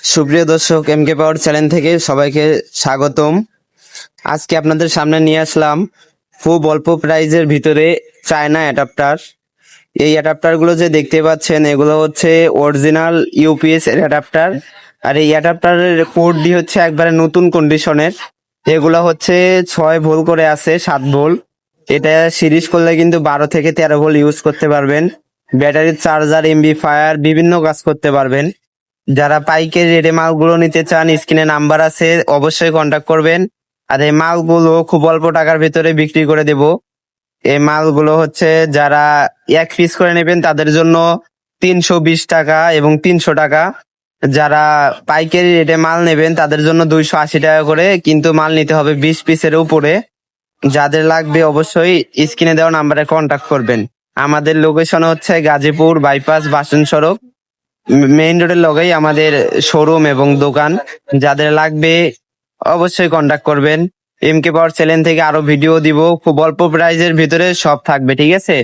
সুপ্রিয় দর্শক, এমকে পাওয়ার চ্যানেল থেকে সবাইকে স্বাগতম। আজকে আপনাদের সামনে নিয়ে আসলাম খুব অল্প প্রাইজের ভিতরে চায়না অ্যাডাপ্টার। এই অ্যাডাপ্টার গুলো যে দেখতে পাচ্ছেন, এগুলো হচ্ছে অরিজিনাল ইউপিএস এর অ্যাডাপ্টার। আর এই অ্যাডাপ্টারের পোর্টটি হচ্ছে একবারে নতুন কন্ডিশনের। এগুলো হচ্ছে 6 ভোল্ট করে আছে, 7 ভোল্ট। এটা সিরিজ করলে কিন্তু 12 থেকে 13 ভোল্ট ইউজ করতে পারবেন। ব্যাটারির চার্জার, এমবিফায়ার বিভিন্ন কাজ করতে পারবেন। যারা পাইকারি রেটে মালগুলো নিতে চান, স্ক্রিনে নাম্বার আছে, অবশ্যই কন্ট্যাক্ট করবেন। আর এই মালগুলো খুব অল্প টাকার ভিতরে বিক্রি করে দেব। এই মালগুলো হচ্ছে যারা 1 পিস করে নেবেন তাদের জন্য 320 টাকা এবং 300 টাকা। যারা পাইকারি রেটে মাল নেবেন তাদের জন্য 280 টাকা করে, কিন্তু মাল নিতে হবে 20 পিসের উপরে। যাদের লাগবে অবশ্যই স্ক্রিনে দেওয়া নাম্বারে কন্ট্যাক্ট করবেন। আমাদের লোকেশন হচ্ছে গাজীপুর বাইপাস বাসন সড়ক, মেইন রোডের লগেই আমাদের শোরুম এবং দোকান। যাদের লাগবে অবশ্যই কন্ট্যাক্ট করবেন। এমকে পাওয়ার চ্যানেল থেকে আরো ভিডিও দিব, খুব অল্প প্রাইজের ভিতরে সব থাকবে, ঠিক আছে।